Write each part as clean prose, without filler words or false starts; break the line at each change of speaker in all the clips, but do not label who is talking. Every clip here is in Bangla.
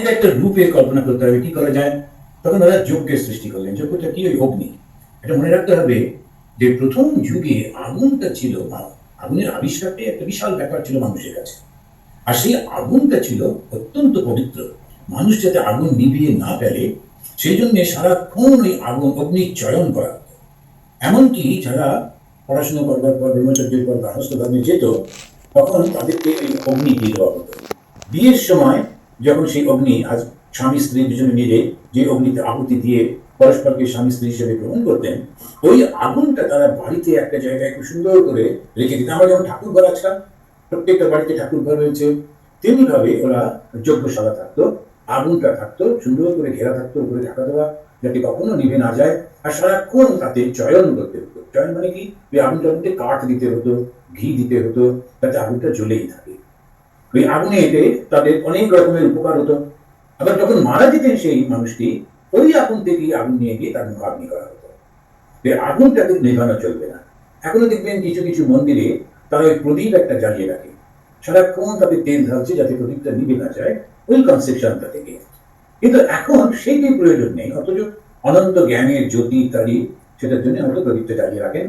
এর একটা রূপের কল্পনা করতে হবে, কি করা যায়? তখন তারা যজ্ঞের সৃষ্টি করলেন। যজ্ঞটা কি? ওই অগ্নি। এটা মনে রাখতে হবে যে প্রথম যুগে আগুনটা ছিল, আগুনের আবিষ্কারটাই একটা বিশাল ব্যাপার ছিল মানুষের কাছে। আর সেই আগুনটা ছিল অত্যন্ত পবিত্র। মানুষ যাতে আগুন নিভিয়ে না ফেলে, সেই জন্য সারাক্ষণ ওই আগুন অগ্নির চয়ন করা হতো। এমনকি যারা পড়াশোনা করবার পর ব্রহ্মচর্যের পর গার্হস্থ ধর্মে যেত, তখন তাদেরকে এই অগ্নি দিয়ে দেওয়া হতো। বিয়ের সময় যখন সেই অগ্নি, আজ স্বামী স্ত্রী দুজনে মিলে যে অগ্নিতে আহুতি দিয়ে পরস্পরকে স্বামী স্ত্রী হিসেবে গ্রহণ করতেন, ওই আগুনটা তারা বাড়িতে একটা জায়গায় খুব সুন্দর করে রেখে দিতেন। আমরা যেমন ঠাকুর ঘর আজকাল প্রত্যেকটা বাড়িতে ঠাকুর ঘর রয়েছে, তেমনি ভাবে ওরা যজ্ঞশালা থাকতো, আগুনটা থাকতো, সুন্দর করে ঘেরা থাকতো, উপরে ঢাকা দেওয়া, যাতে কখনো নিভে না যায়। আর সারাক্ষণ তাতে চয়ন করতে হতো। চয়ন মানে কি? ওই আগুনটার মধ্যে কাঠ দিতে হতো, ঘি দিতে হতো, যাতে আগুনটা জ্বলেই থাকে। ওই আগুনে এতে তাদের অনেক রকমের উপকার হতো। আবার যখন মারা যেতেন সেই মানুষটি, ওই আগুন থেকেই আগুন নিয়ে গিয়ে তার মুখাগ্নি করা হতো। এই আগুনটাকে নেভানো চলবে না। এখনো দেখবেন কিছু কিছু মন্দিরে তারা ওই প্রদীপ একটা জ্বালিয়ে রাখে, সারাক্ষণ তাদের তেল ঢালছে যাতে প্রদীপটা নিভে না যায়, ওই কনসেপশনটা থেকে। কিন্তু এখন সেইটি প্রয়োজন নেই, অথচ অনন্ত জ্ঞানের জ্যোতি ইত্যাদি, সেটার জন্য হয়তো প্রদীপটা জ্বালিয়ে রাখেন।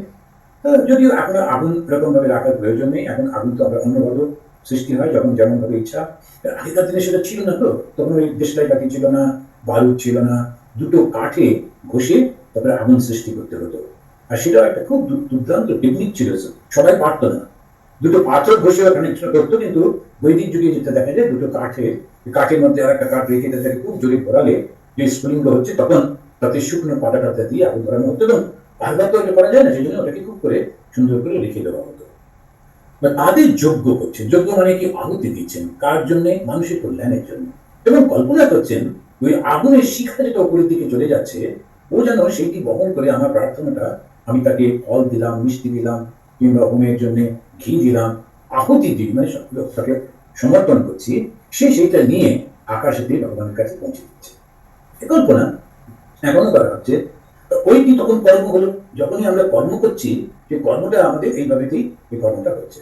যদিও এখন আগুন এরকম ভাবে রাখার প্রয়োজন নেই। এখন আগুন তো আমরা অন্যভাবে সৃষ্টি হয়, যখন যেমন ভাবে ইচ্ছা। আগেকার দিনে সেটা ছিল না তো, তখন ওই দেশলাই বাতি ছিল না, বারুদ ছিল না, দুটো কাঠে ঘষে তারপরে আগুন সৃষ্টি করতে হতো। আর সেটাও একটা খুব দুর্দান্ত টেকনিক ছিল, সবাই পারতো না। দুটো পাথর ঘষে কানেকশন করতো, কিন্তু বৈদিক যুগে যেটা দেখা যায়, দুটো কাঠের মধ্যে আর একটা কাঠ রেখে তাদেরকে খুব জোরে ঘোরালে যে স্ফুলিঙ্গ হচ্ছে, তখন তাতে শুকনো পাতা টাতা দিয়ে আগুন ধরানো হতো। এবং বারবার তো এটা করা যায় না, সেই জন্য ওটাকে খুব করে সুন্দর করে রেখে দেওয়া হতো। তাদের যজ্ঞ করছে, যজ্ঞ মানে কি? আহুতি দিচ্ছেন কার জন্য? মানুষের কল্যাণের জন্য। এবং কল্পনা করছেন ওই আগুনের শিখা যেটা উপরের দিকে চলে যাচ্ছে, ও যেন সেইটি বহন করে আমার প্রার্থনাটা, আমি তাকে ফল দিলাম, মিষ্টি দিলাম, কিংবা হোমের জন্য ঘি দিলাম, আহুতি দিই, মানে তাকে সমর্পণ করছি, সেইটা নিয়ে আকাশে দিয়ে ভগবানের কাছে পৌঁছে দিচ্ছে। এ কল্পনা এখনো করা হচ্ছে। ওইটি তখন কর্ম হলো। যখনই আমরা কর্ম করছি, সেই কর্মটা আমাদের এইভাবেতেই এই কর্মটা হচ্ছে।